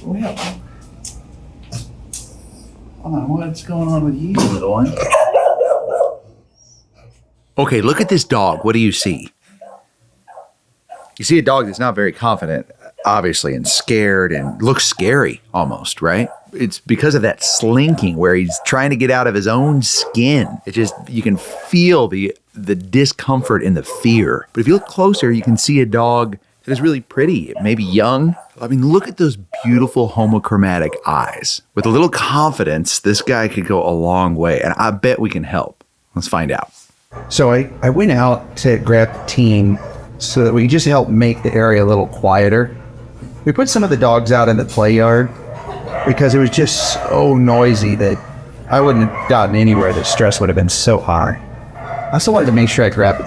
Well, what's going on with you, little one? Okay, look at this dog. What do you see? You see a dog that's not very confident, obviously, and scared and looks scary almost, right? It's because of that slinking where he's trying to get out of his own skin. It just, you can feel the discomfort and the fear. But if you look closer, you can see a dog that is really pretty, maybe young. I mean, look at those beautiful homochromatic eyes. With a little confidence, this guy could go a long way, and I bet we can help. Let's find out. So I went out to grab the team so that we just help make the area a little quieter. We put some of the dogs out in the play yard because it was just so noisy that I wouldn't have gotten anywhere. The stress would have been so high. I also wanted to make sure I grabbed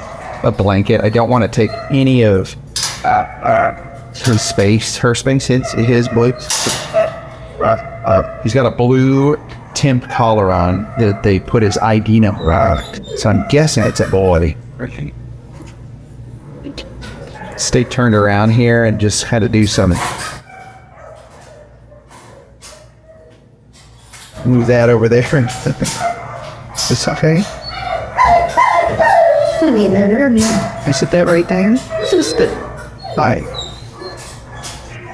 a blanket. I don't want to take any of her space. His blue. He's got a blue temp collar on that they put his ID number on. So I'm guessing it's a boy. Stay turned around here and just had to do something. Move that over there. It's okay. I sit that right there.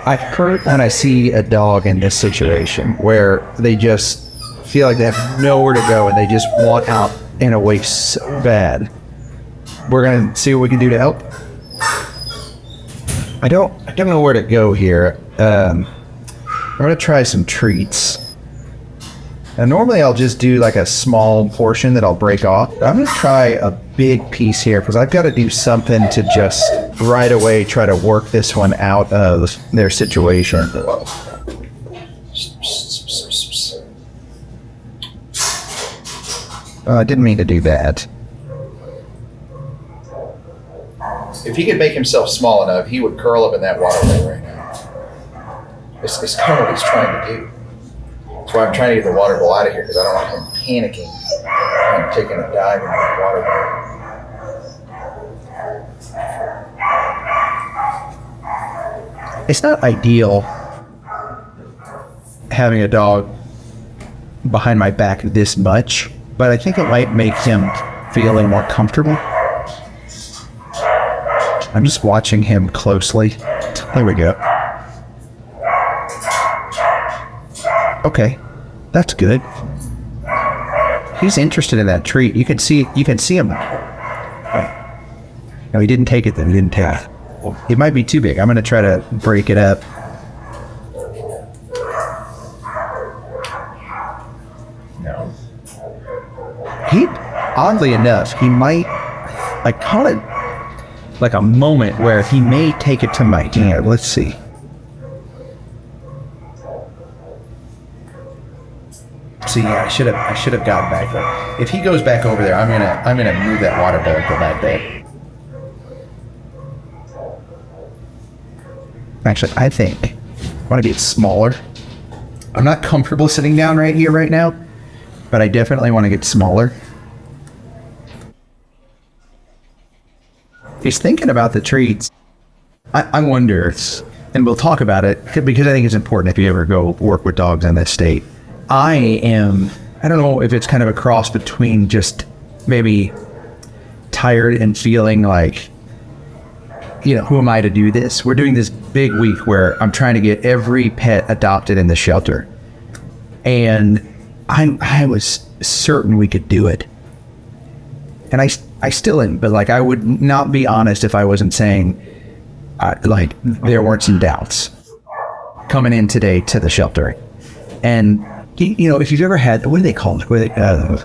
I hurt when I see a dog in this situation where they just feel like they have nowhere to go and they just want out in a way so bad. We're gonna see what we can do to help. I don't know where to go here. I'm gonna try some treats. And normally I'll just do like a small portion that I'll break off. I'm gonna try a big piece here because I've got to do something to just right away try to work this one out of their situation. I didn't mean to do that. If he could make himself small enough, he would curl up in that waterway right now. It's kind of what he's trying to do. That's why I'm trying to get the water bowl out of here, because I don't want him panicking and taking a dive into the water. It's not ideal having a dog behind my back this much, but I think it might make him feel more comfortable. I'm just watching him closely. There we go. Okay, that's good. He's interested in that treat. You can see him. No, he didn't take it then. He didn't take it. It might be too big. I'm going to try to break it up. No. Oddly enough, he might, I call it like a moment where he may take it to my hand. Let's see. See, yeah, I should have gotten back there. If he goes back over there, I'm gonna move that water bowl and go back there. Actually, I think I want to get smaller. I'm not comfortable sitting down right here right now, but I definitely want to get smaller. He's thinking about the treats. I wonder, and we'll talk about it because I think it's important if you ever go work with dogs in this state. I don't know if it's kind of a cross between just maybe tired and feeling like, who am I to do this? We're doing this big week where I'm trying to get every pet adopted in the shelter. And I was certain we could do it. And I still am, but I would not be honest if I wasn't saying, there weren't some doubts coming in today to the shelter. And, if you've ever had, what do they call it? I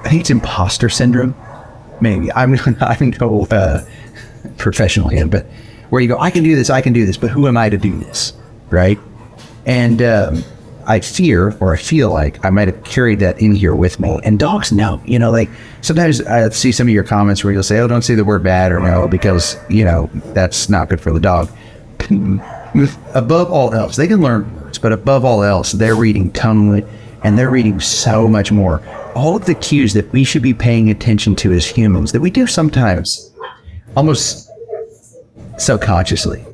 think it's imposter syndrome. Maybe. I'm no professional here, but where you go, I can do this, but who am I to do this? Right? And I feel like I might have carried that in here with me. And dogs know, sometimes I see some of your comments where you'll say, oh, don't say the word bad or no, because, that's not good for the dog. Above all else, they can learn words, but above all else, they're reading tone and they're reading so much more. All of the cues that we should be paying attention to as humans that we do sometimes almost subconsciously.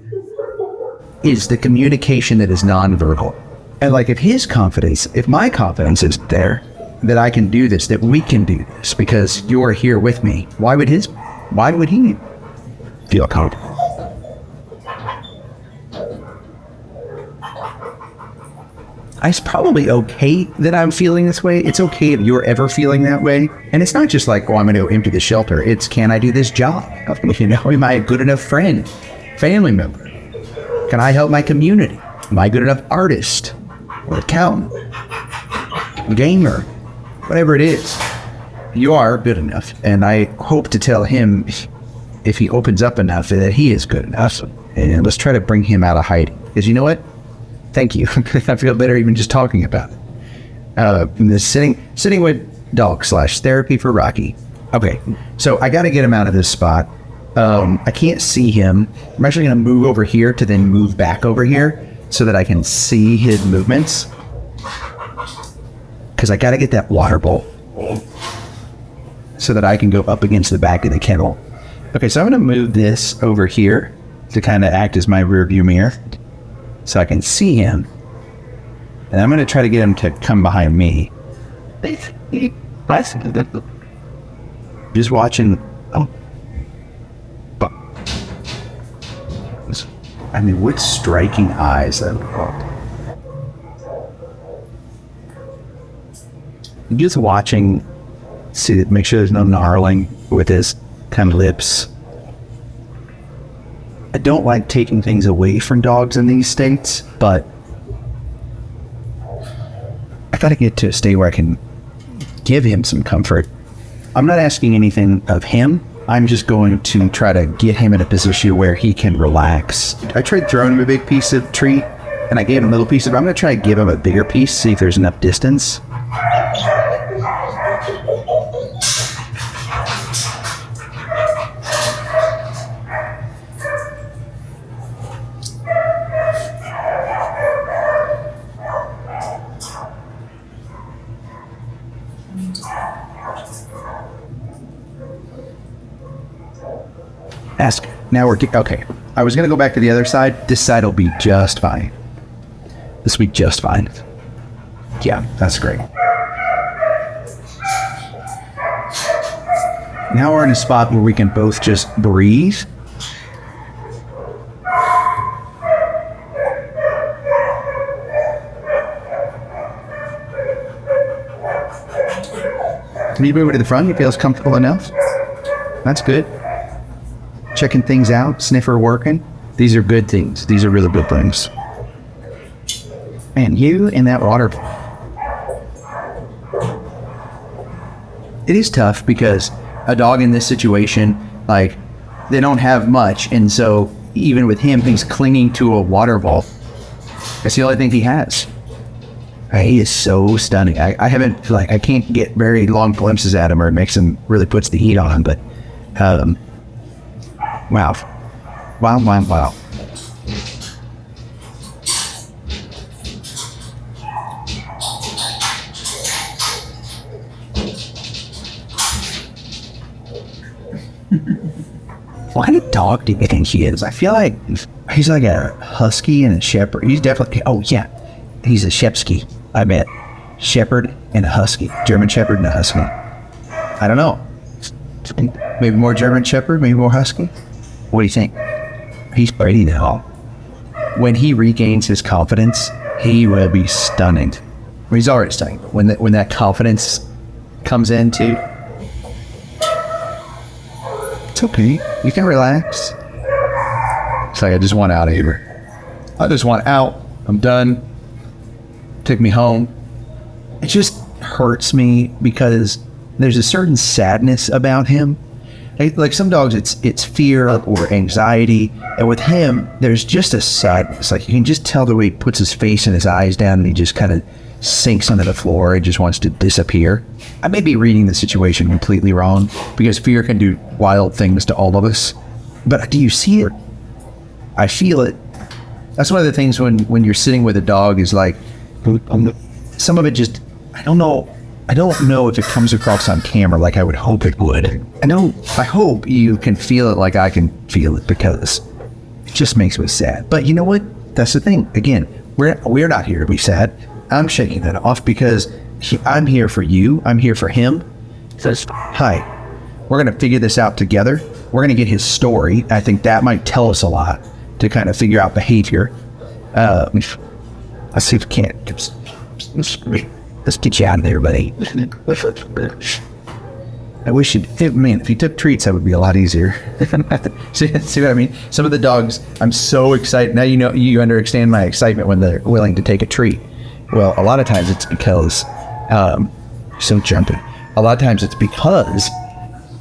is the communication that is nonverbal. And like, if my confidence is there, that I can do this, that we can do this because you're here with me, why would he feel comfortable? It's probably okay that I'm feeling this way. It's okay if you're ever feeling that way. And it's not just like, oh, I'm going to go empty the shelter. It's, can I do this job? You know, am I a good enough friend, family member? Can I help my community? Am I a good enough artist or accountant, gamer, whatever it is? You are good enough. And I hope to tell him, if he opens up enough, that he is good enough. And let's try to bring him out of hiding. Because you know what? Thank you. I feel better even just talking about it. This sitting with dog / therapy for Rocky. Okay, so I got to get him out of this spot. I can't see him. I'm actually going to move over here to then move back over here so that I can see his movements. Because I got to get that water bowl so that I can go up against the back of the kennel. Okay, so I'm going to move this over here to kind of act as my rear view mirror, so I can see him. And I'm going to try to get him to come behind me. Just watching. Oh. I mean, what striking eyes that would. Just watching, see, make sure there's no gnarling with his kind of lips. I don't like taking things away from dogs in these states, but I gotta get to a state where I can give him some comfort. I'm not asking anything of him. I'm just going to try to get him in a position where he can relax. I tried throwing him a big piece of treat, and I gave him a little piece of it. I'm gonna try to give him a bigger piece, see if there's enough distance. Ask. Now we're okay. I was gonna go back to the other side. This side will be just fine. This will be just fine. Yeah, that's great. Now we're in a spot where we can both just breathe. Can you move it to the front? You feel comfortable enough? That's good. Checking things out, sniffer working. These are good things. These are really good things. Man, you in that water. It is tough because a dog in this situation, like, they don't have much. And so even with him, he's clinging to a water ball. That's the only thing he has. He is so stunning. I haven't, like, I can't get very long glimpses at him or it makes him, really puts the heat on, but wow. Wow. What kind of dog do you think he is? I feel like he's like a husky and a shepherd. He's definitely, oh yeah, he's a Shepsky, I bet. Shepherd and a husky. German shepherd and a husky. I don't know. Maybe more German shepherd, maybe more husky. What do you think? He's pretty now. When he regains his confidence, he will be stunning. Well, he's already stunning. When that confidence comes in too, it's okay. You can relax. It's like, I just want out of here. I just want out. I'm done. Take me home. It just hurts me because there's a certain sadness about him. Like some dogs, it's fear or anxiety, and with him, there's just a sadness. Like, you can just tell the way he puts his face and his eyes down, and he just kind of sinks onto the floor and just wants to disappear. I may be reading the situation completely wrong because fear can do wild things to all of us. But do you see it? I feel it. That's one of the things when you're sitting with a dog is like, some of it just, I don't know if it comes across on camera like I would hope it would. I hope you can feel it like I can feel it because it just makes me sad. But you know what? that's the thing. Again, we're not here to be sad. I'm shaking that off because I'm here for you. I'm here for him. Says, hi, we're going to figure this out together. We're going to get his story. I think that might tell us a lot to kind of figure out behavior. Let's see if we can't. Let's get you out of there, buddy. I wish if you took treats, that would be a lot easier. see what I mean? Some of the dogs, I'm so excited. Now you understand my excitement when they're willing to take a treat. Well, a lot of times it's because, so jumpy. A lot of times it's because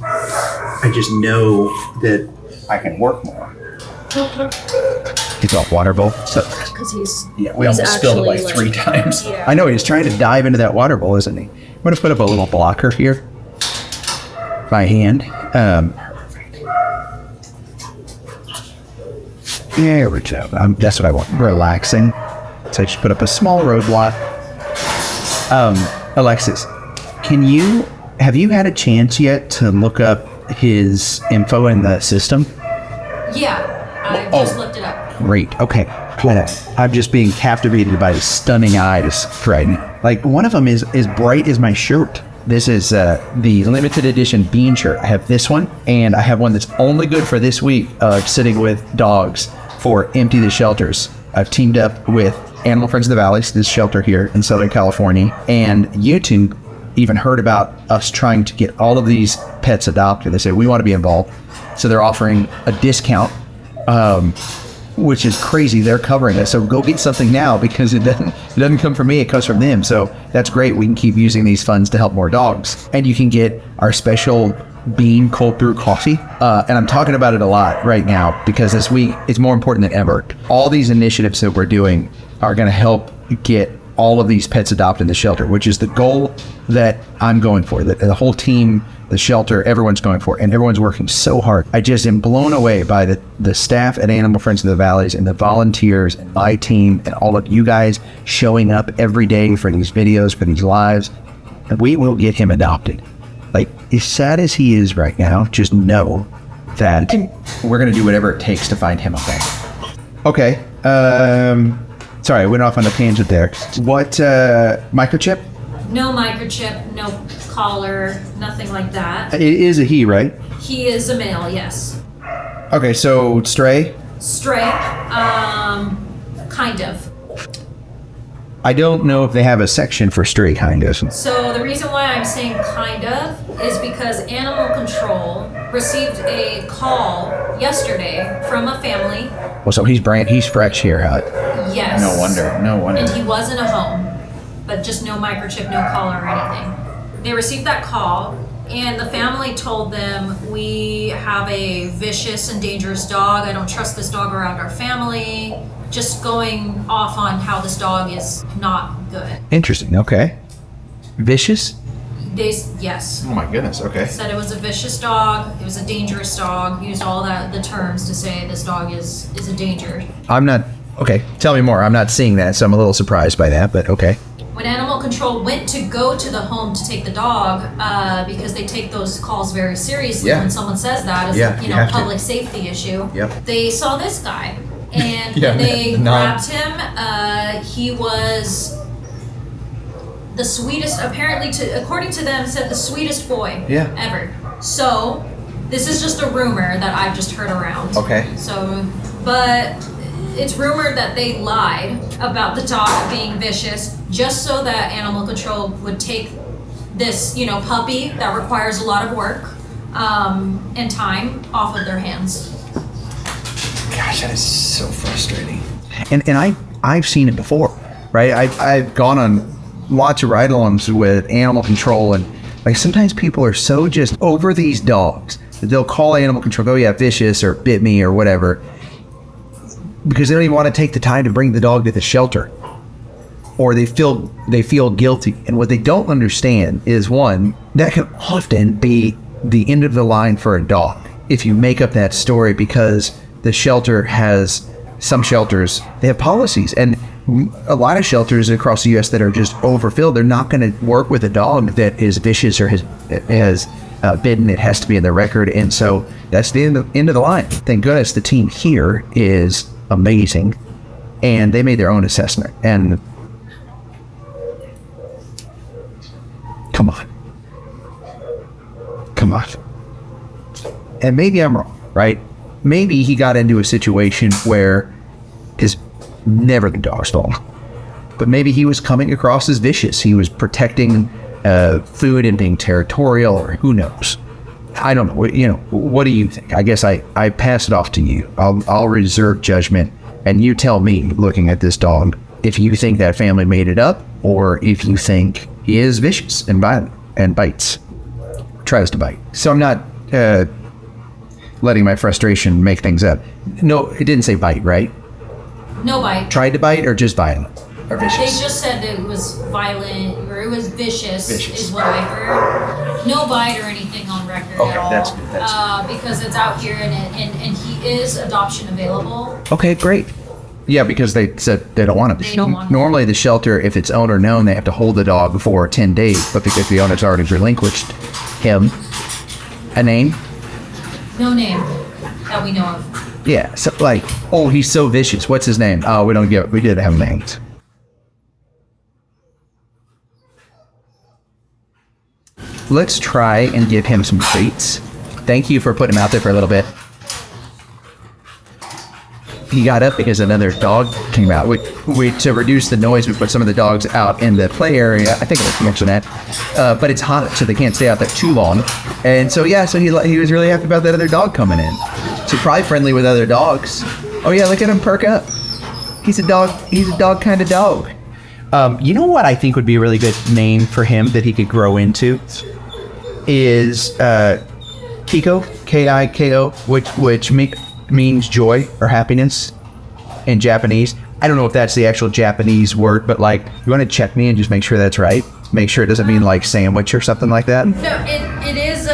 I just know that I can work more. He's off water bowl. Because we almost spilled it like 3 times. Yeah. I know he's trying to dive into that water bowl, isn't he? I'm going to put up a little blocker here. By hand. There we go. That's what I want. Relaxing. So I just put up a small roadblock. Alexis, have you had a chance yet to look up his info in the system? Yeah, I just looked it up. Great. Okay. I'm just being captivated by his stunning eyes right now. Like, one of them is as bright as my shirt. This is the limited edition bean shirt. I have this one, and I have one that's only good for this week of sitting with dogs for Empty the Shelters. I've teamed up with Animal Friends of the Valley, this shelter here in Southern California, and YouTube even heard about us trying to get all of these pets adopted. They said, we want to be involved. So they're offering a discount, which is crazy. They're covering it. So go get something now because it doesn't come from me. It comes from them. So that's great. We can keep using these funds to help more dogs. And you can get our special bean cold brew coffee. And I'm talking about it a lot right now because this week it's more important than ever. All these initiatives that we're doing are going to help get all of these pets adopted in the shelter, which is the goal that I'm going for, that the whole team, the shelter, everyone's going for, and everyone's working so hard. I just am blown away by the staff at Animal Friends of the Valleys and the volunteers and my team and all of you guys showing up every day for these videos, for these lives. And we will get him adopted. Like, as sad as he is right now, just know that we're going to do whatever it takes to find him. Okay. Sorry, I went off on a tangent there. What, microchip? No microchip, no collar, nothing like that. It is a he, right? He is a male, yes. Okay, so stray? Stray, kind of. I don't know if they have a section for stray, kind of. So the reason why I'm saying kind of is because Animal Control received a call yesterday from a family. Well, so he's fresh here, huh? Yes. No wonder. And he was in a home, but just no microchip, no collar or anything. They received that call, and the family told them, we have a vicious and dangerous dog. I don't trust this dog around our family. Just going off on how this dog is not good. Interesting. Okay. Vicious? Yes. Oh my goodness. Okay. Said it was a vicious dog. It was a dangerous dog. Used all the terms to say this dog is a danger. I'm not. Okay. Tell me more. I'm not seeing that, so I'm a little surprised by that. But okay. When Animal Control went to go to the home to take the dog, because they take those calls very seriously when someone says that as a public safety issue. Yep. They saw this guy. And when they grabbed him, he was the sweetest, apparently, according to them, said the sweetest boy ever. So, this is just a rumor that I've just heard around. Okay. So, but it's rumored that they lied about the dog being vicious just so that Animal Control would take this, puppy that requires a lot of work and time off of their hands. Gosh, that is so frustrating. And I've seen it before, right? I've gone on lots of ride-alongs with Animal Control, and like sometimes people are so just over these dogs that they'll call Animal Control, go, yeah, vicious or bit me or whatever, because they don't even want to take the time to bring the dog to the shelter, or they feel guilty. And what they don't understand is, one, that can often be the end of the line for a dog if you make up that story, because the shelter has, some shelters, they have policies, and a lot of shelters across the U.S. that are just overfilled, they're not going to work with a dog that is vicious or has bitten. It has to be in the record, and so that's the end of the line. Thank goodness the team here is amazing. and they made their own assessment. And come on. And maybe I'm wrong, right? Maybe he got into a situation where it's never the dog's fault, but maybe he was coming across as vicious. He was protecting food and being territorial, or who knows? I don't know. You know, what do you think? I guess I pass it off to you. I'll reserve judgment, and you tell me, looking at this dog, if you think that family made it up, or if you think he is vicious and violent and bites, tries to bite. So I'm not letting my frustration make things up. No, it didn't say bite, right? No bite. Tried to bite, or just violent or They vicious? just said that it was violent, or it was vicious. Is what I heard. No bite or anything on record Okay, at all. that's good, that's because it's out here, and he is adoption available. Okay, great. Yeah, because they said they don't want him. They don't want him. Normally, the shelter, if it's owner known, they have to hold the dog for 10 days. But because the owner's already relinquished him, a name? No name that we know of. Yeah, so like, oh, he's so vicious. What's his name? Oh, we didn't have names. Let's try and give him some treats. Thank you for putting him out there for a little bit. He got up because another dog came out. We to reduce the noise, we put some of the dogs out in the play area. I think I mentioned that. But it's hot, so they can't stay out there too long. And so, yeah, so he was really happy about that other dog coming in. So probably friendly with other dogs. Oh, yeah, look at him perk up. He's a dog kind of dog. You know what I think would be a really good name for him that he could grow into is Kiko, K-I-K-O, which means joy or happiness in Japanese. I don't know if that's the actual Japanese word, but like, you want to check me and just make sure that's right? Make sure it doesn't mean like sandwich or something like that? No, it is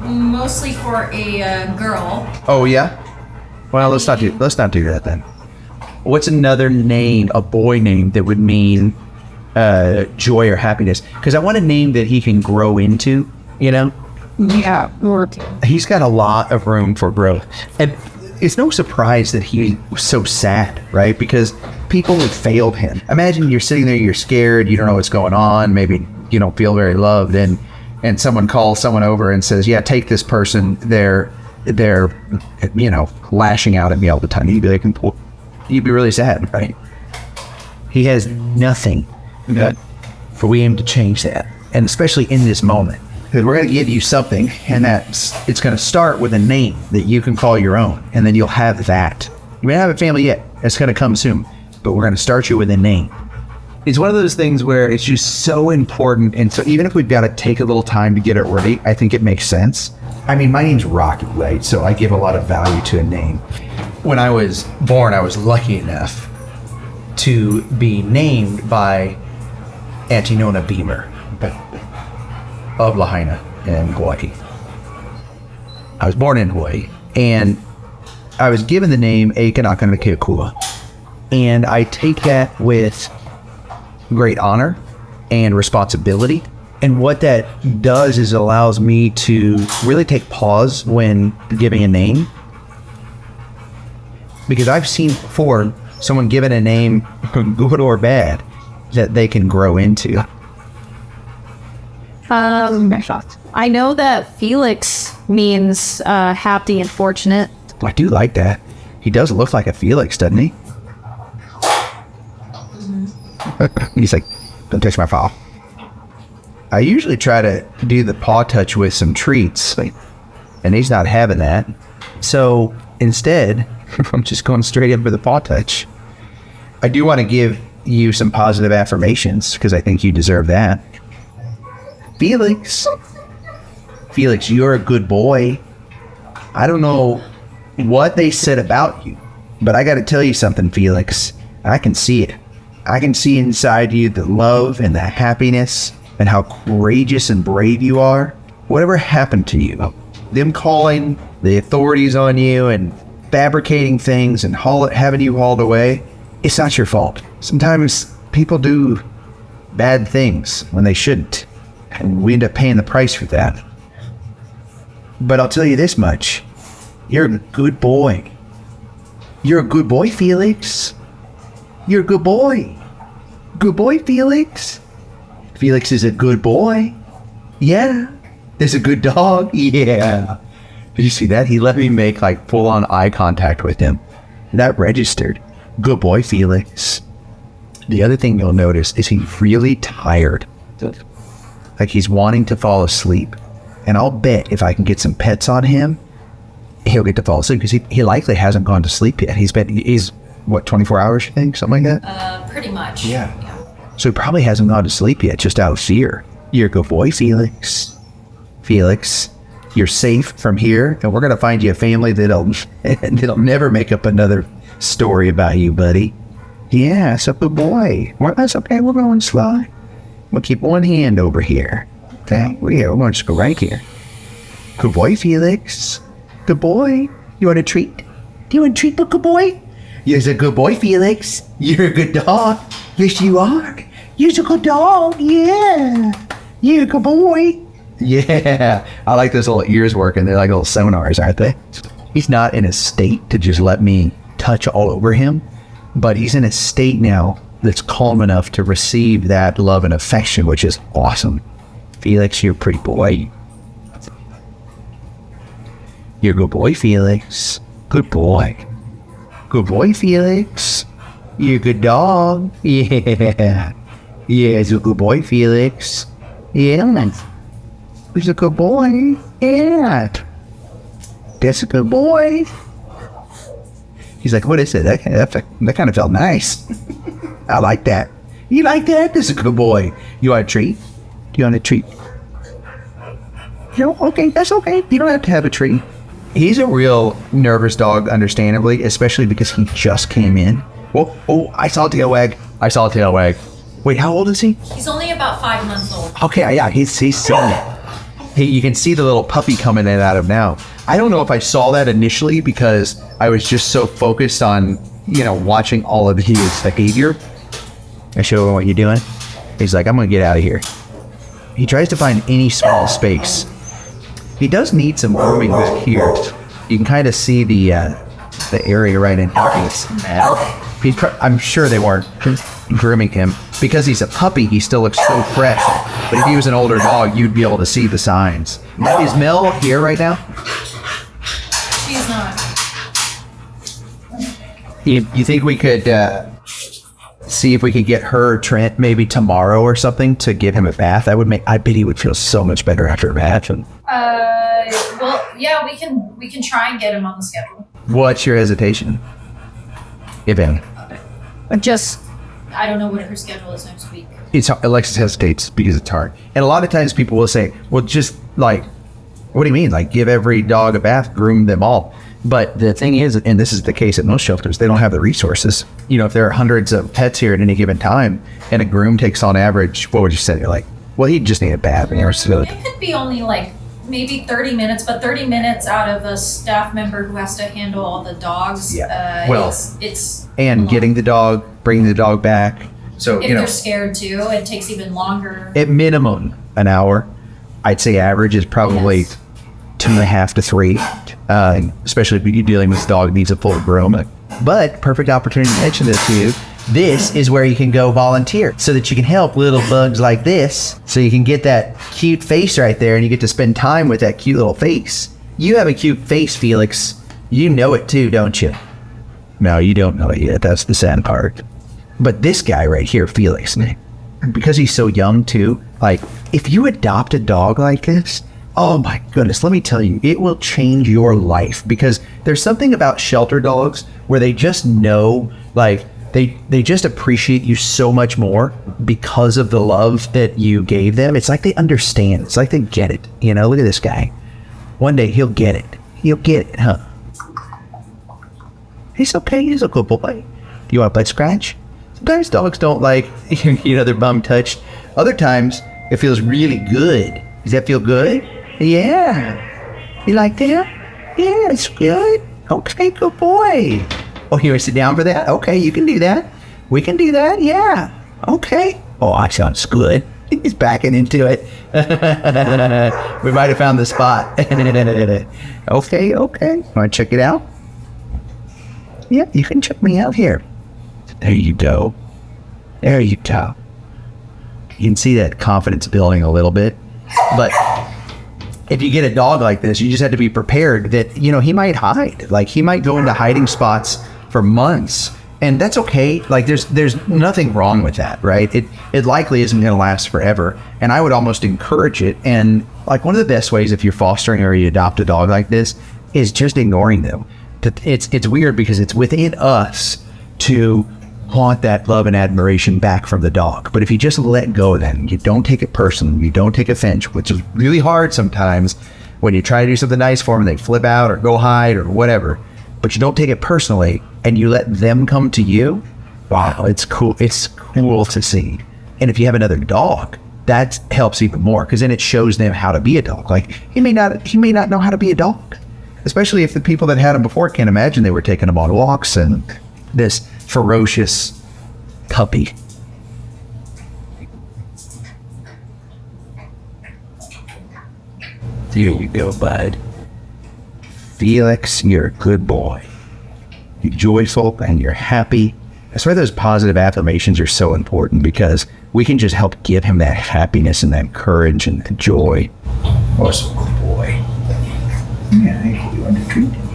mostly for a girl. Oh, yeah? Well, let's not do that then. What's another name, a boy name, that would mean joy or happiness? Because I want a name that he can grow into, you know? Yeah. He's got a lot of room for growth. And it's no surprise that he was so sad, right? Because people have failed him. Imagine you're sitting there, you're scared, you don't know what's going on, maybe you don't feel very loved, and someone calls someone over and says, yeah, take this person, they're lashing out at me all the time. You'd be really sad, right? He has nothing. But we aim to change that. And especially in this moment. Because we're going to give you something, and it's going to start with a name that you can call your own, and then you'll have that. You may not have a family yet. It's going to come soon. But we're going to start you with a name. It's one of those things where it's just so important, and so even if we've got to take a little time to get it right, I think it makes sense. I mean, my name's Rocky, right? So I give a lot of value to a name. When I was born, I was lucky enough to be named by Auntie Nona Beamer of Lahaina in Hawaii. I was born in Hawaii, and I was given the name a Kanaka and a Keakua. And I take that with great honor and responsibility. And what that does is allows me to really take pause when giving a name. Because I've seen before someone given a name, good or bad, that they can grow into. I know that Felix means happy and fortunate. I do like that. He does look like a Felix, doesn't he? He's like, don't touch my paw. I usually try to do the paw touch with some treats, and he's not having that. So instead, I'm just going straight in for the paw touch. I do want to give you some positive affirmations because I think you deserve that. Felix, you're a good boy. I don't know what they said about you, but I got to tell you something, Felix. I can see it. I can see inside you the love and the happiness and how courageous and brave you are. Whatever happened to you, them calling the authorities on you and fabricating things and having you hauled away, it's not your fault. Sometimes people do bad things when they shouldn't, and we end up paying the price for that. But I'll tell you this much. You're a good boy. You're a good boy, Felix. You're a good boy. Good boy, Felix. Felix is a good boy. Yeah. There's a good dog. Yeah. Did you see that? He let me make like full-on eye contact with him. That registered. Good boy, Felix. The other thing you'll notice is he's really tired. Like he's wanting to fall asleep. And I'll bet if I can get some pets on him, he'll get to fall asleep because he likely hasn't gone to sleep yet. He's what, 24 hours, you think? Something like that? Pretty much. Yeah. So he probably hasn't gone to sleep yet, just out of fear. You're a good boy, Felix. Felix, you're safe from here, and we're going to find you a family that'll never make up another story about you, buddy. Yeah, it's a good boy. Well, that's okay. We're going slow. We'll keep one hand over here. Okay? We're going to just go right here. Good boy, Felix. Good boy. You want a treat? Do you want a treat, good boy? You're a good boy, Felix. You're a good dog. Yes, you are. You're a good dog. Yeah. You're a good boy. Yeah. I like those little ears working. They're like little sonars, aren't they? He's not in a state to just let me touch all over him, but he's in a state now that's calm enough to receive that love and affection, which is awesome. Felix, you're a pretty boy. You're a good boy, Felix. Good boy. Good boy, Felix. You're a good dog. Yeah. Yeah, he's a good boy, Felix. Yeah. He's a good boy. Yeah. That's a good boy. He's like, what is it? That kind of felt nice. I like that. You like that? That's a good boy. You want a treat? Do you want a treat? No? Okay, that's okay. You don't have to have a treat. He's a real nervous dog, understandably, especially because he just came in. Oh, I saw a tail wag. Wait, how old is he? He's only about 5 months old. Okay, yeah, he's seen it. You can see the little puppy coming in out of now. I don't know if I saw that initially because I was just so focused on, watching all of his behavior. I show him what you're doing. He's like, I'm going to get out of here. He tries to find any small space. He does need some grooming back here. You can kind of see the area right in here. I'm sure they weren't grooming him. Because he's a puppy, he still looks so fresh. But if he was an older dog, you'd be able to see the signs. Is Mel here right now? She's not. You think we could see if we could get her Trent maybe tomorrow or something to give him a bath? I bet he would feel so much better after a bath. Well, yeah, we can try and get him on the schedule. What's your hesitation? Evan. I don't know what her schedule is next week. Alexis hesitates because it's hard. And a lot of times people will say, well, just like, what do you mean? Like, give every dog a bath, groom them all. But the thing is, and this is the case at most shelters, they don't have the resources. If there are hundreds of pets here at any given time, and a groom takes on average, what would you say? You're like, well, he just need a bath. It could be only like maybe 30 minutes, but 30 minutes out of a staff member who has to handle all the dogs. Yeah. It's and getting the dog, bringing the dog back. So, if they're scared too, it takes even longer. At minimum, an hour. I'd say average is probably 2.5 to 3. Especially if you're dealing with a dog that needs a full groom. But perfect opportunity to mention this to you. This is where you can go volunteer so that you can help little bugs like this. So you can get that cute face right there and you get to spend time with that cute little face. You have a cute face, Felix. You know it too, don't you? No, you don't know it yet. That's the sad part. But this guy right here, Felix, because he's so young too, like if you adopt a dog like this, oh my goodness, let me tell you, it will change your life because there's something about shelter dogs where they just know, like, they just appreciate you so much more because of the love that you gave them. It's like they understand. It's like they get it. Look at this guy. One day he'll get it. He'll get it, huh? He's okay. He's a good boy. Do you want to play scratch? Sometimes dogs don't like, their bum touched. Other times it feels really good. Does that feel good? Yeah. You like that? Yeah, it's good. Okay, good boy. Oh, you want to sit down for that? Okay, you can do that. We can do that, yeah. Okay. Oh, that sounds good. He's backing into it. We might have found the spot. Okay. Want to check it out? Yeah, you can check me out here. There you go. There you go. You can see that confidence building a little bit. But if you get a dog like this, you just have to be prepared that, you know, he might hide. Like, he might go into hiding spots for months. And that's okay. Like, there's nothing wrong with that, right? It likely isn't going to last forever. And I would almost encourage it. And like, one of the best ways if you're fostering or you adopt a dog like this is just ignoring them. It's weird because it's within us to want that love and admiration back from the dog. But if you just let go of them, you don't take it personally, you don't take offense, which is really hard sometimes when you try to do something nice for them, they flip out or go hide or whatever. But you don't take it personally and you let them come to you. Wow, it's cool. It's cool to see. And if you have another dog, that helps even more because then it shows them how to be a dog. Like, he may not know how to be a dog, especially if the people that had him before can't imagine they were taking him on walks and this ferocious puppy. There you go, bud. Felix, you're a good boy. You're joyful and you're happy. That's why those positive affirmations are so important, because we can just help give him that happiness and that courage and the joy. Awesome, good boy. Yeah, if you want to treat him.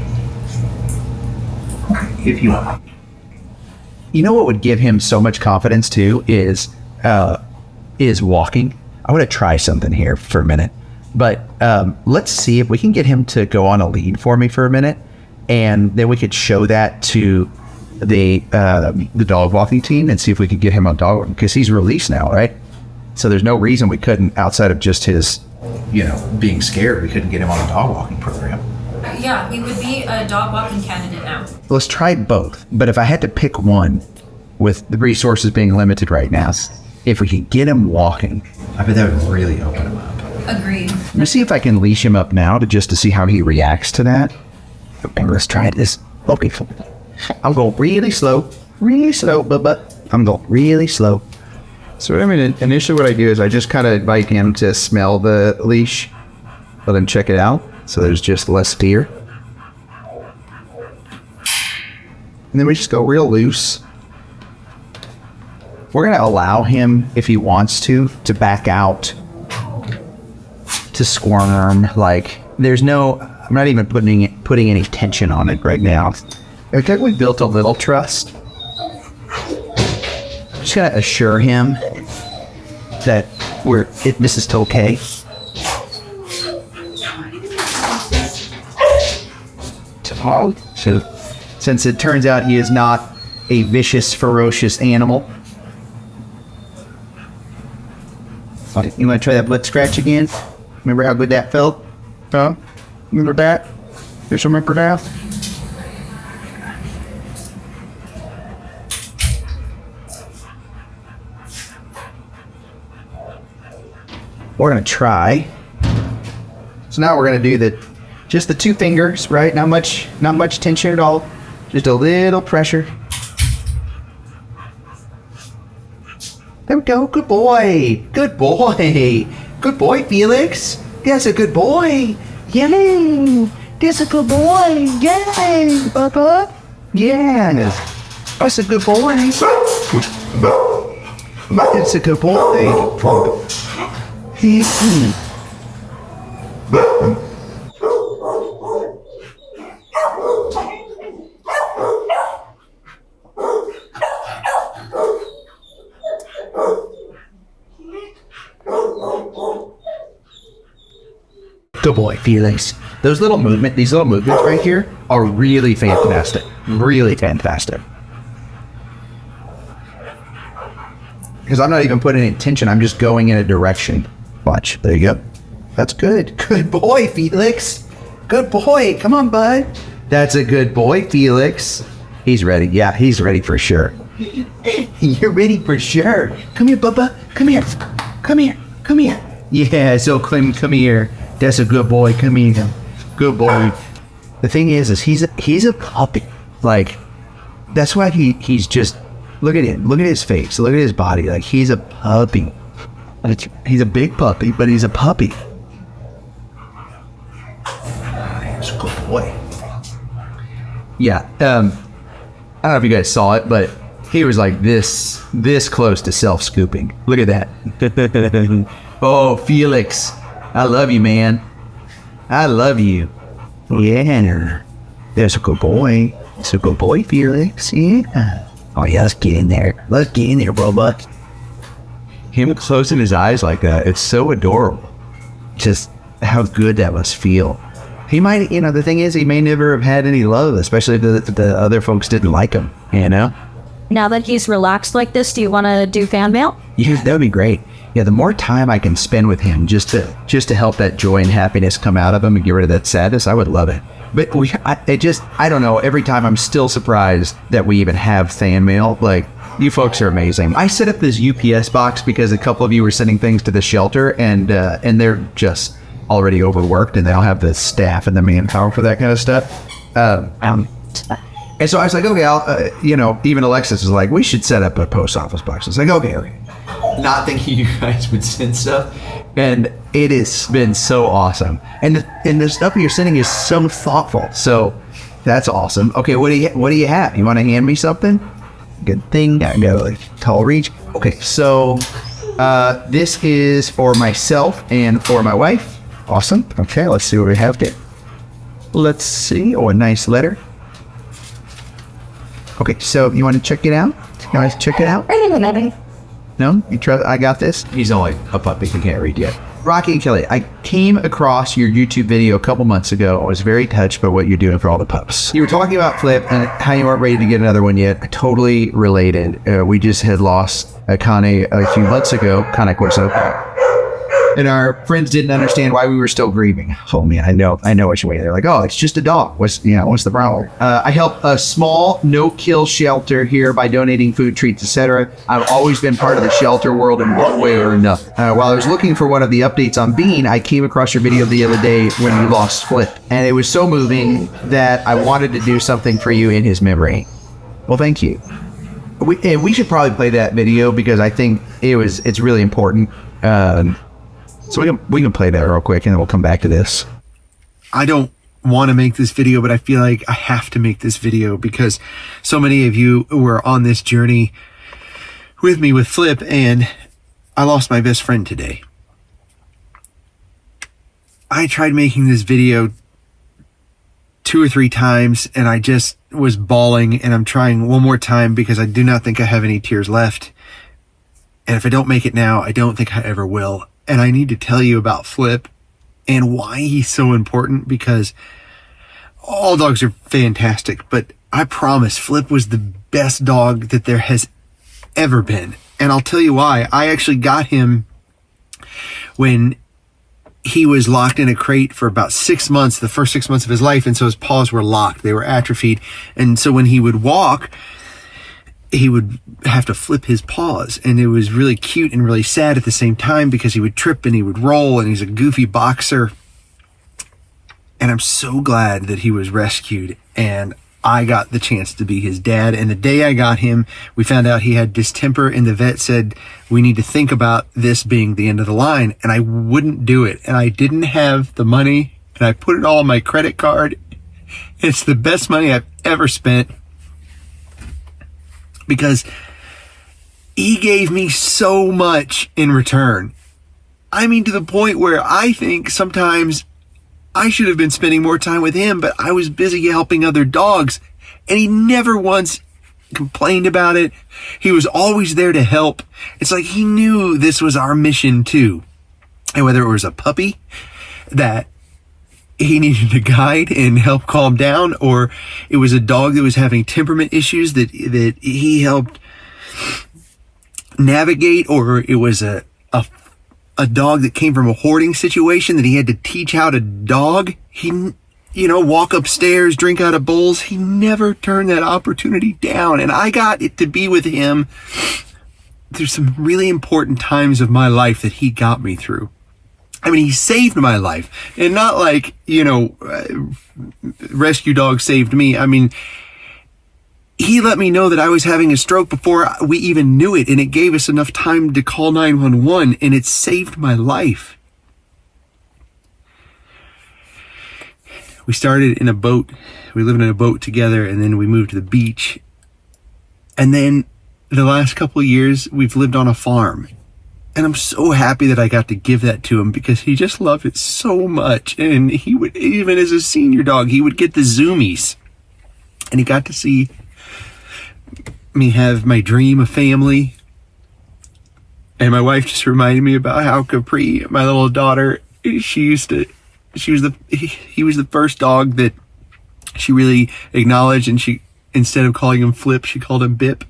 Okay, if you want. You know what would give him so much confidence too is walking. I want to try something here for a minute, but let's see if we can get him to go on a lead for me for a minute, and then we could show that to the dog walking team and see if we could get him on dog, because he's released now, right? So there's no reason we couldn't, outside of just his, being scared, we couldn't get him on a dog walking program. Yeah, he would be a dog walking candidate now. Let's try both. But if I had to pick one, with the resources being limited right now, if we could get him walking, I bet that would really open him up. Agreed. Let me see if I can leash him up now to see how he reacts to that. Okay, let's try this. Okay, I'm going really slow, but I'm going really slow. So initially what I do is I just kind of invite him to smell the leash, let him check it out, so there's just less fear. And then we just go real loose. We're going to allow him, if he wants to back out, to squirm. Like, I'm not even putting any tension on it right now. I think we built a little trust. I'm just going to assure him that this is okay. So, since it turns out he is not a vicious, ferocious animal. You want to try that butt scratch again? Remember how good that felt? Huh? Remember that? There's some remember now? We're going to try. So now we're going to do just the 2 fingers, right? Not much tension at all. Just a little pressure. There we go. Good boy. Good boy. Good boy, Felix. That's a good boy. Yay. That's a good boy. Yay, Bubba. Yes. That's a good boy. That's a good boy. Good boy, Felix. These little movements right here are really fantastic. Really fantastic. Because I'm not even putting any tension, I'm just going in a direction. Watch, there you go. That's good. Good boy, Felix. Good boy. Come on, bud. That's a good boy, Felix. He's ready. Yeah, he's ready for sure. You're ready for sure. Come here, Bubba. Come here. Come here. Come here. Yeah, so Clem, come here. That's a good boy. Come here. Good boy. The thing is he's a puppy. Like, that's why he's just, look at him. Look at his face. Look at his body. Like, he's a puppy. He's a big puppy, but he's a puppy. He's a good boy. Yeah. don't know if you guys saw it, but he was like this close to self-scooping. Look at that. Oh, Felix, I love you, man. I love you. Yeah, there's a good boy. It's a good boy, Felix. Yeah. Oh, yeah, let's get in there. Let's get in there, bro. Him closing his eyes like that, it's so adorable. Just how good that must feel. He might, the thing is, he may never have had any love, especially if the other folks didn't like him, Now that he's relaxed like this, do you want to do fan mail? Yeah, that would be great. Yeah, the more time I can spend with him just to help that joy and happiness come out of him and get rid of that sadness, I would love it. But I don't know, every time I'm still surprised that we even have fan mail. Like, you folks are amazing. I set up this UPS box because a couple of you were sending things to the shelter, and they're just already overworked, and they don't have the staff and the manpower for that kind of stuff. And so I was like, okay, I'll, even Alexis was like, we should set up a post office box. I was like, okay. Not thinking you guys would send stuff. And it has been so awesome. And the stuff you're sending is so thoughtful. So that's awesome. Okay, what do you have? You want to hand me something? Good thing. I got a tall reach. Okay, so this is for myself and for my wife. Awesome. Okay, let's see what we have here. Let's see. Oh, a nice letter. Okay, so you want to check it out? You want to check it out? No? You trust? I got this? He's only a puppy. He can't read yet. Rocky and Kelly, I came across your YouTube video a couple months ago. I was very touched by what you're doing for all the pups. You were talking about Flip and how you weren't ready to get another one yet. I totally related. We just had lost Kane a few months ago. Kanaka was up. And our friends didn't understand why we were still grieving. Oh man, I know what you're waiting. They're like, oh, it's just a dog. What's the problem? I help a small no-kill shelter here by donating food, treats, etc. I've always been part of the shelter world in one way or another. While I was looking for one of the updates on Bean, I came across your video the other day when you lost Flip, and it was so moving that I wanted to do something for you in his memory. Well, thank you. We should probably play that video because I think it's really important. So we can play that real quick and then we'll come back to this. I don't want to make this video, but I feel like I have to make this video because so many of you were on this journey with me with Flip, and I lost my best friend today. I tried making this video 2 or 3 times and I just was bawling, and I'm trying one more time because I do not think I have any tears left. And if I don't make it now, I don't think I ever will. And I need to tell you about Flip and why he's so important, because all dogs are fantastic, but I promise Flip was the best dog that there has ever been. And I'll tell you why. I actually got him when he was locked in a crate for about 6 months, the first 6 months of his life. And so his paws were locked. They were atrophied. And so when he would walk, he would have to flip his paws, and it was really cute and really sad at the same time because he would trip and he would roll, and he's a goofy boxer. And I'm so glad that he was rescued and I got the chance to be his dad. And the day I got him, we found out he had distemper, and the vet said, we need to think about this being the end of the line. And I wouldn't do it. And I didn't have the money, and I put it all on my credit card. It's the best money I've ever spent, because he gave me so much in return. I mean, to the point where I think sometimes I should have been spending more time with him, but I was busy helping other dogs, and he never once complained about it. He was always there to help. It's like he knew this was our mission too. And whether it was a puppy that he needed to guide and help calm down, or it was a dog that was having temperament issues that he helped navigate, or it was a dog that came from a hoarding situation that he had to teach how to dog. He, walk upstairs, drink out of bowls. He never turned that opportunity down. And I got it to be with him through some really important times of my life that he got me through. I mean, he saved my life, and not like, rescue dog saved me. I mean, he let me know that I was having a stroke before we even knew it, and it gave us enough time to call 911, and it saved my life. We started in a boat. We lived in a boat together, and then we moved to the beach, And then the last couple of years, we've lived on a farm. And I'm so happy that I got to give that to him because he just loved it so much. And he would, even as a senior dog, he would get the zoomies. And he got to see me have my dream of family. And my wife just reminded me about how Capri, my little daughter, he was the first dog that she really acknowledged, and she, instead of calling him Flip, she called him Bip.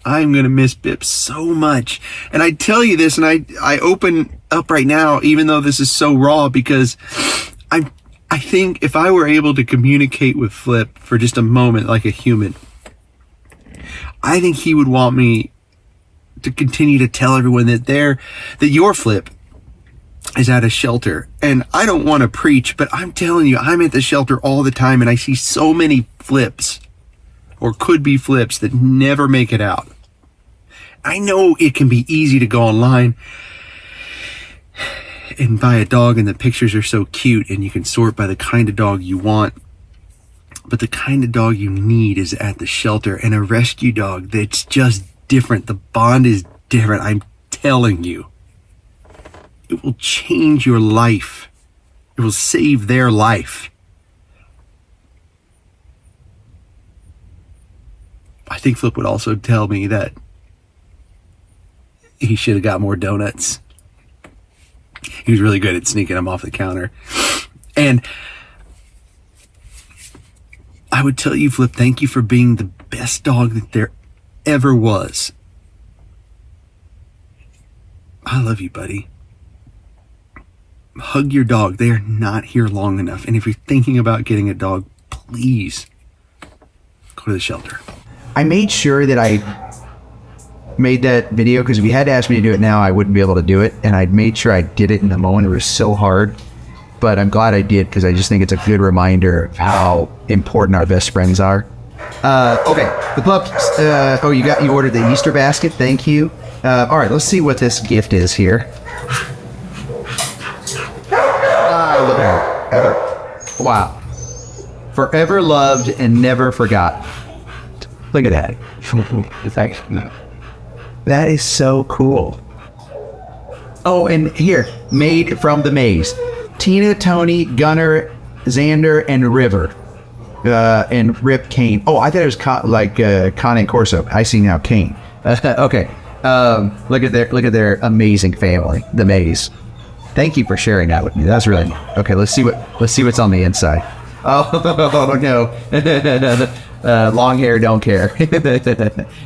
I'm going to miss Bip so much. And I tell you this, and I open up right now, even though this is so raw, because I think if I were able to communicate with Flip for just a moment like a human, I think he would want me to continue to tell everyone that your Flip is at a shelter. And I don't want to preach, but I'm telling you, I'm at the shelter all the time, and I see so many Flips, or could be Flips, that never make it out. I know it can be easy to go online and buy a dog and the pictures are so cute and you can sort by the kind of dog you want. But the kind of dog you need is at the shelter, and a rescue dog that's just different. The bond is different. I'm telling you, it will change your life. It will save their life. I think Flip would also tell me that he should have got more donuts. He was really good at sneaking them off the counter. And I would tell you, Flip, thank you for being the best dog that there ever was. I love you, buddy. Hug your dog. They are not here long enough. And if you're thinking about getting a dog, please go to the shelter. I made sure that I made that video because if you had to ask me to do it now, I wouldn't be able to do it. And I made sure I did it in the moment. It was so hard, but I'm glad I did because I just think it's a good reminder of how important our best friends are. Okay, the pups. You ordered the Easter basket. Thank you. All right, let's see what this gift is here. Wow. Forever loved and never forgot. Look at that. That is so cool. Oh, and here, made from the maze. Tina, Tony, Gunner, Xander, and River. And Rip Kane. Oh, I thought it was Con and Corso. I see now Kane. Okay. Look at their amazing family, the maze. Thank you for sharing that with me. That's really okay. Let's see what's on the inside. Oh no, long hair don't care.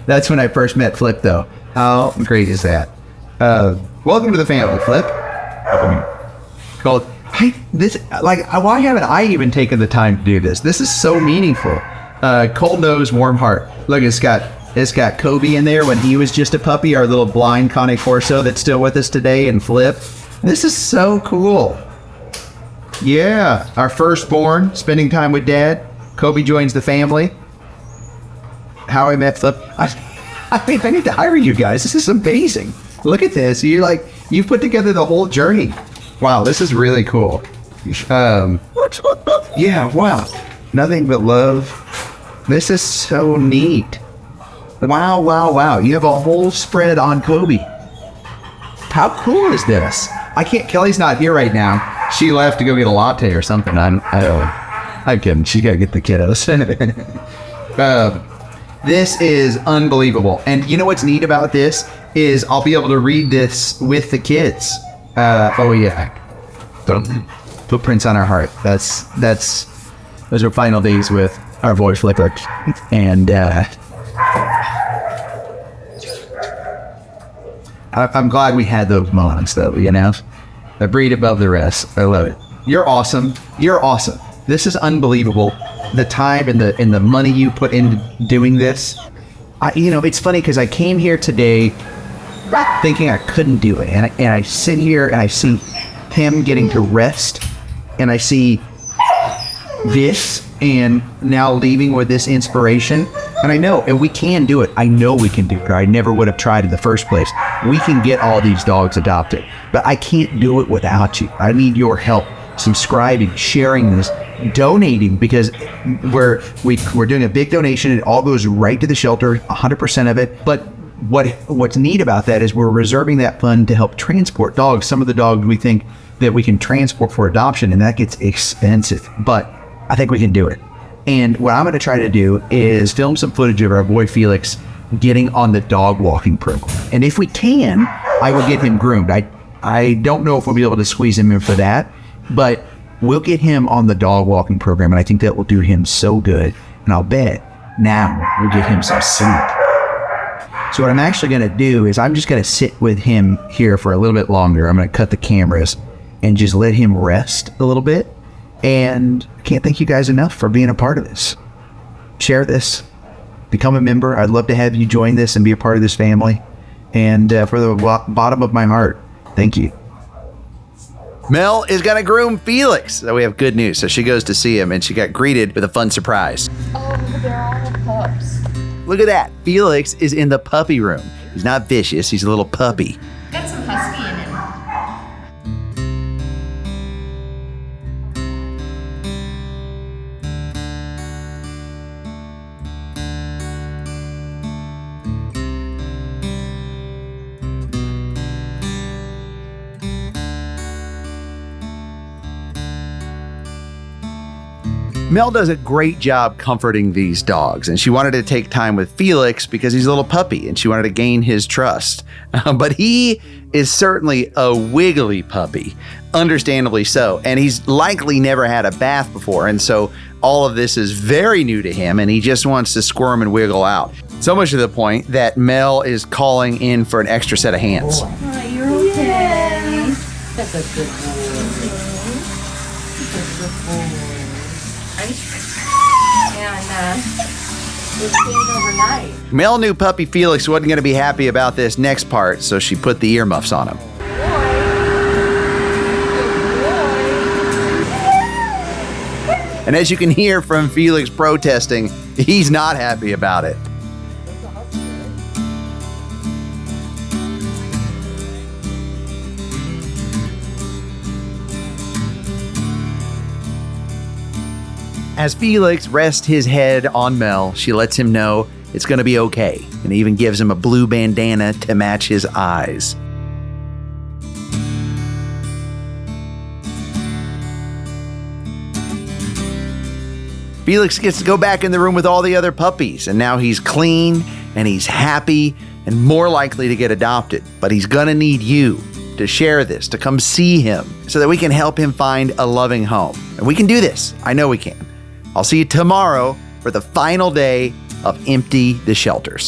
That's when I first met Flip, though. How great is that? Welcome to the family, Flip. Why haven't I even taken the time to do this? This is so meaningful. Cold nose, warm heart. Look, it's got Kobe in there when he was just a puppy. Our little blind Cane Corso that's still with us today, and Flip. This is so cool. Yeah, our firstborn, spending time with Dad. Kobe joins the family. How I met Flip. I need to hire you guys. This is amazing. Look at this. You've put together the whole journey. Wow, this is really cool. Yeah, wow. Nothing but love. This is so neat. Wow. You have a whole spread on Kobe. How cool is this? Kelly's not here right now. She left to go get a latte or something. I'm kidding. She got to get the kiddos. This is unbelievable. And you know what's neat about this is I'll be able to read this with the kids. Oh yeah. Footprints on our heart. Those are final days with our boy Flipper. And I'm glad we had those moments, though, you know? A breed above the rest. I love it. You're awesome. This is unbelievable. The time and the money you put into doing this. It's funny because I came here today thinking I couldn't do it. And I sit here and I see him getting to rest. And I see this and now leaving with this inspiration. And I know, and we can do it. I know we can do it, or I never would have tried in the first place. We can get all these dogs adopted, but I can't do it without you. I need your help subscribing, sharing this, donating, because we're doing a big donation. It all goes right to the shelter, 100% of it. But what's neat about that is we're reserving that fund to help transport dogs. Some of the dogs we think that we can transport for adoption, and that gets expensive, but I think we can do it. And what I'm going to try to do is film some footage of our boy Felix getting on the dog walking program. And if we can, I will get him groomed. I don't know if we'll be able to squeeze him in for that, but we'll get him on the dog walking program, and I think that will do him so good. And I'll bet now we'll get him some sleep. So what I'm actually going to do is I'm just going to sit with him here for a little bit longer. I'm going to cut the cameras and just let him rest a little bit. And I can't thank you guys enough for being a part of this. Share this. Become a member. I'd love to have you join this and be a part of this family. And for the bottom of my heart, thank you. Mel is going to groom Felix. So we have good news. So she goes to see him, and she got greeted with a fun surprise. Oh, they're all the pups. Look at that. Felix is in the puppy room. He's not vicious. He's a little puppy. Got some husky in him. Mel does a great job comforting these dogs, and she wanted to take time with Felix because he's a little puppy and she wanted to gain his trust. But he is certainly a wiggly puppy, understandably so, and he's likely never had a bath before, and so all of this is very new to him, and he just wants to squirm and wiggle out. So much to the point that Mel is calling in for an extra set of hands. Oh, you're okay. That's a good boy. That's a good boy. And it came overnight. Mel knew puppy Felix wasn't going to be happy about this next part, so she put the earmuffs on him. And as you can hear from Felix protesting, he's not happy about it. As Felix rests his head on Mel, she lets him know it's going to be okay, and even gives him a blue bandana to match his eyes. Felix gets to go back in the room with all the other puppies, and now he's clean, and he's happy, and more likely to get adopted. But he's going to need you to share this, to come see him, so that we can help him find a loving home. And we can do this. I know we can. I'll see you tomorrow for the final day of Empty the Shelters.